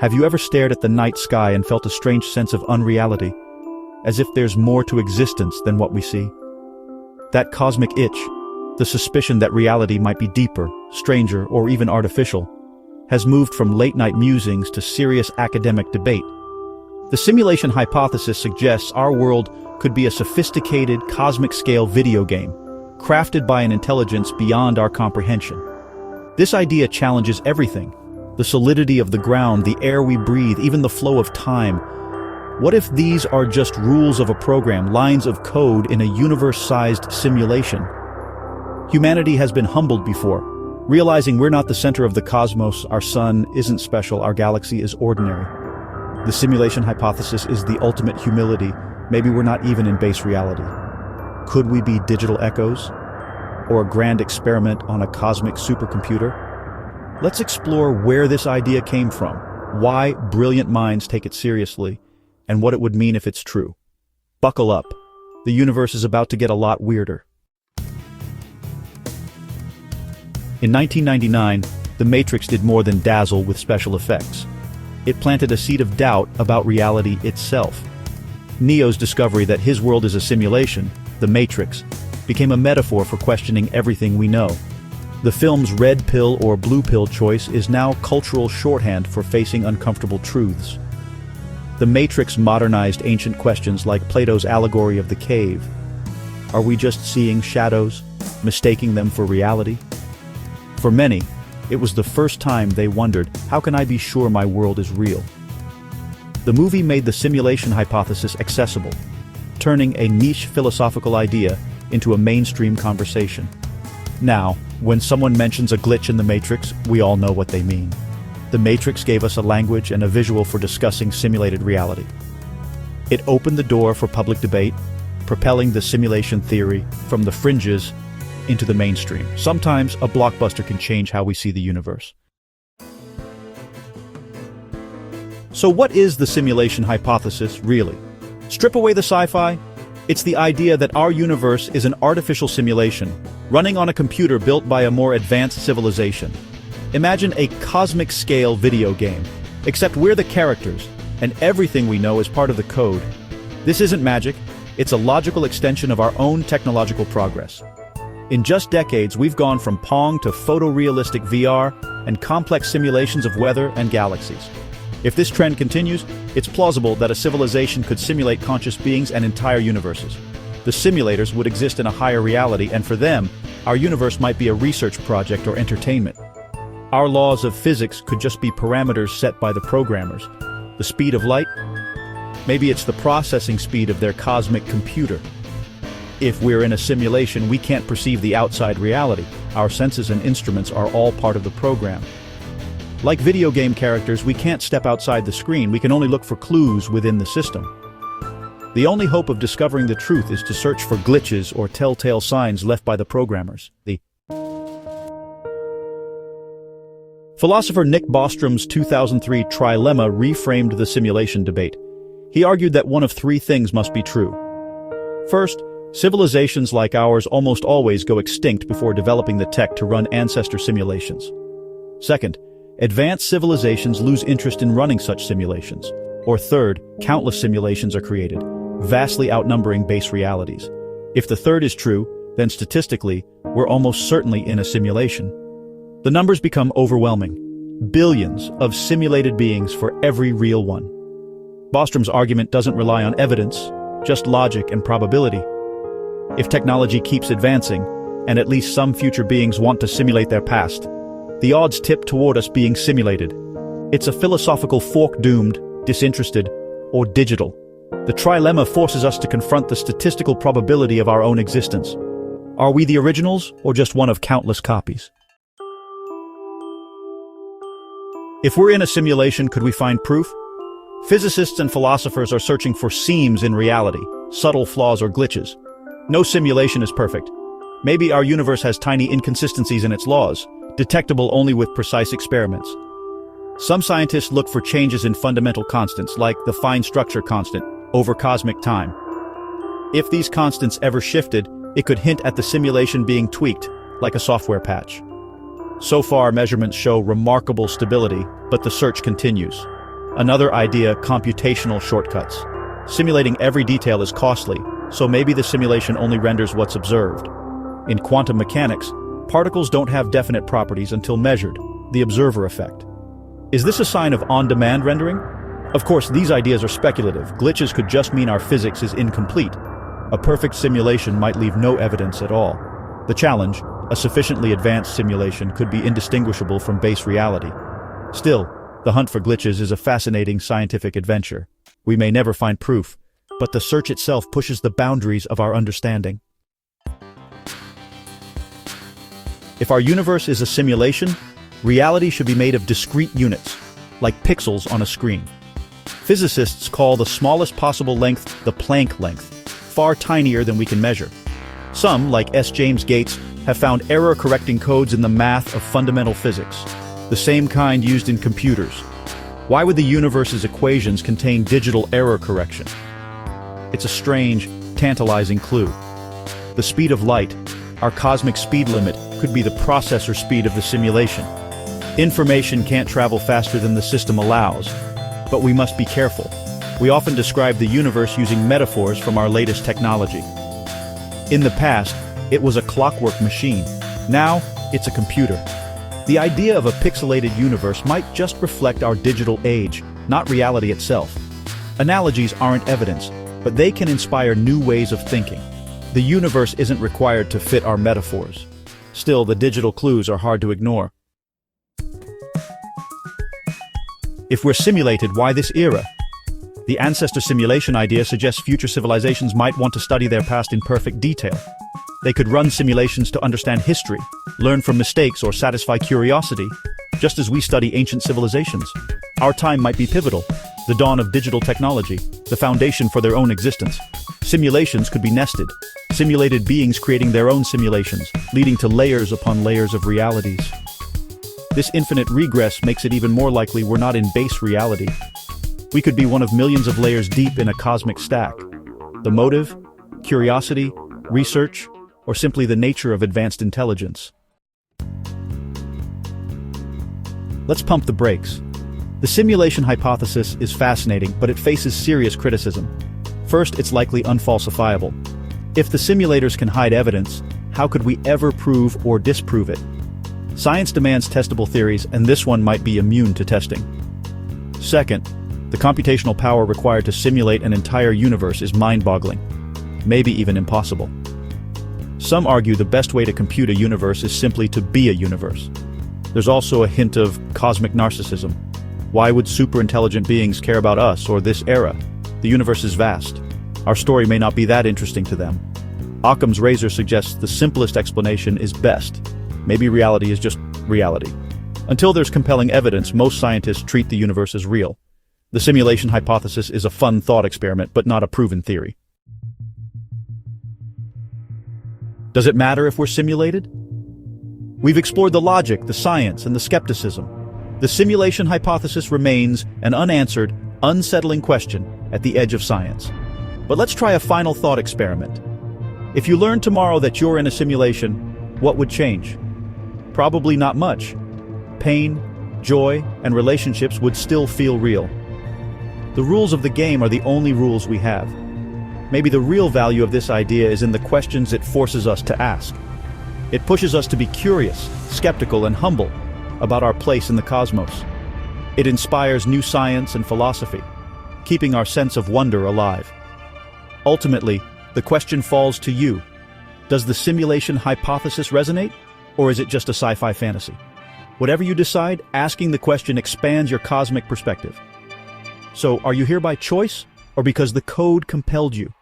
Have you ever stared at the night sky and felt a strange sense of unreality, as if there's more to existence than what we see? That cosmic itch, the suspicion that reality might be deeper, stranger, or even artificial, has moved from late-night musings to serious academic debate. The simulation hypothesis suggests our world could be a sophisticated, cosmic-scale video game, crafted by an intelligence beyond our comprehension. This idea challenges everything: the solidity of the ground, the air we breathe, even the flow of time. What if these are just rules of a program, lines of code in a universe-sized simulation? Humanity has been humbled before, realizing we're not the center of the cosmos, our sun isn't special, our galaxy is ordinary. The simulation hypothesis is the ultimate humility. Maybe we're not even in base reality. Could we be digital echoes? Or a grand experiment on a cosmic supercomputer? Let's explore where this idea came from, why brilliant minds take it seriously, and what it would mean if it's true. Buckle up. The universe is about to get a lot weirder. In 1999, The Matrix did more than dazzle with special effects. It planted a seed of doubt about reality itself. Neo's discovery that his world is a simulation, the Matrix, became a metaphor for questioning everything we know. The film's red pill or blue pill choice is now cultural shorthand for facing uncomfortable truths. The Matrix modernized ancient questions like Plato's allegory of the cave. Are we just seeing shadows, mistaking them for reality? For many, it was the first time they wondered, how can I be sure my world is real? The movie made the simulation hypothesis accessible, turning a niche philosophical idea into a mainstream conversation. Now, when someone mentions a glitch in the Matrix, we all know what they mean. The Matrix gave us a language and a visual for discussing simulated reality. It opened the door for public debate, propelling the simulation theory from the fringes into the mainstream. Sometimes a blockbuster can change how we see the universe. So what is the simulation hypothesis, really? Strip away the sci-fi. It's the idea that our universe is an artificial simulation, running on a computer built by a more advanced civilization. Imagine a cosmic-scale video game, except we're the characters, and everything we know is part of the code. This isn't magic, it's a logical extension of our own technological progress. In just decades, we've gone from Pong to photorealistic VR and complex simulations of weather and galaxies. If this trend continues, it's plausible that a civilization could simulate conscious beings and entire universes. The simulators would exist in a higher reality, and for them, our universe might be a research project or entertainment. Our laws of physics could just be parameters set by the programmers. The speed of light? Maybe it's the processing speed of their cosmic computer. If we're in a simulation, we can't perceive the outside reality. Our senses and instruments are all part of the program. Like video game characters, we can't step outside the screen, we can only look for clues within the system. The only hope of discovering the truth is to search for glitches or telltale signs left by the programmers. The philosopher Nick Bostrom's 2003 trilemma reframed the simulation debate. He argued that one of three things must be true. First, civilizations like ours almost always go extinct before developing the tech to run ancestor simulations. Second, advanced civilizations lose interest in running such simulations. Or third, countless simulations are created, vastly outnumbering base realities. If the third is true, then statistically, we're almost certainly in a simulation. The numbers become overwhelming. Billions of simulated beings for every real one. Bostrom's argument doesn't rely on evidence, just logic and probability. If technology keeps advancing, and at least some future beings want to simulate their past, the odds tip toward us being simulated. It's a philosophical fork doomed, disinterested, or digital. The trilemma forces us to confront the statistical probability of our own existence. Are we the originals, or just one of countless copies? If we're in a simulation, could we find proof? Physicists and philosophers are searching for seams in reality, subtle flaws or glitches. No simulation is perfect. Maybe our universe has tiny inconsistencies in its laws, detectable only with precise experiments. Some scientists look for changes in fundamental constants, like the fine structure constant, over cosmic time. If these constants ever shifted, it could hint at the simulation being tweaked, like a software patch. So far, measurements show remarkable stability, but the search continues. Another idea, computational shortcuts. Simulating every detail is costly, so maybe the simulation only renders what's observed. In quantum mechanics, particles don't have definite properties until measured, the observer effect. Is this a sign of on-demand rendering? Of course, these ideas are speculative. Glitches could just mean our physics is incomplete. A perfect simulation might leave no evidence at all. The challenge, a sufficiently advanced simulation could be indistinguishable from base reality. Still, the hunt for glitches is a fascinating scientific adventure. We may never find proof, but the search itself pushes the boundaries of our understanding. If our universe is a simulation, reality should be made of discrete units, like pixels on a screen. Physicists call the smallest possible length the Planck length, far tinier than we can measure. Some, like S. James Gates, have found error-correcting codes in the math of fundamental physics, the same kind used in computers. Why would the universe's equations contain digital error correction? It's a strange, tantalizing clue. The speed of light, our cosmic speed limit, could be the processor speed of the simulation. Information can't travel faster than the system allows, but we must be careful. We often describe the universe using metaphors from our latest technology. In the past, it was a clockwork machine. Now, it's a computer. The idea of a pixelated universe might just reflect our digital age, not reality itself. Analogies aren't evidence, but they can inspire new ways of thinking. The universe isn't required to fit our metaphors. Still, the digital clues are hard to ignore. If we're simulated, why this era? The ancestor simulation idea suggests future civilizations might want to study their past in perfect detail. They could run simulations to understand history, learn from mistakes, or satisfy curiosity, just as we study ancient civilizations. Our time might be pivotal, the dawn of digital technology, the foundation for their own existence. Simulations could be nested, simulated beings creating their own simulations, leading to layers upon layers of realities. This infinite regress makes it even more likely we're not in base reality. We could be one of millions of layers deep in a cosmic stack. The motive, curiosity, research, or simply the nature of advanced intelligence. Let's pump the brakes. The simulation hypothesis is fascinating, but it faces serious criticism. First, it's likely unfalsifiable. If the simulators can hide evidence, how could we ever prove or disprove it? Science demands testable theories, and this one might be immune to testing. Second, the computational power required to simulate an entire universe is mind-boggling, maybe even impossible. Some argue the best way to compute a universe is simply to be a universe. There's also a hint of cosmic narcissism. Why would super-intelligent beings care about us or this era? The universe is vast. Our story may not be that interesting to them. Occam's razor suggests the simplest explanation is best. Maybe reality is just reality. Until there's compelling evidence, most scientists treat the universe as real. The simulation hypothesis is a fun thought experiment, but not a proven theory. Does it matter if we're simulated? We've explored the logic, the science, and the skepticism. The simulation hypothesis remains an unanswered, unsettling question at the edge of science. But let's try a final thought experiment. If you learned tomorrow that you're in a simulation, what would change? Probably not much. Pain, joy, and relationships would still feel real. The rules of the game are the only rules we have. Maybe the real value of this idea is in the questions it forces us to ask. It pushes us to be curious, skeptical, and humble about our place in the cosmos. It inspires new science and philosophy, keeping our sense of wonder alive. Ultimately, the question falls to you. Does the simulation hypothesis resonate, or is it just a sci-fi fantasy? Whatever you decide, asking the question expands your cosmic perspective. So, are you here by choice, or because the code compelled you?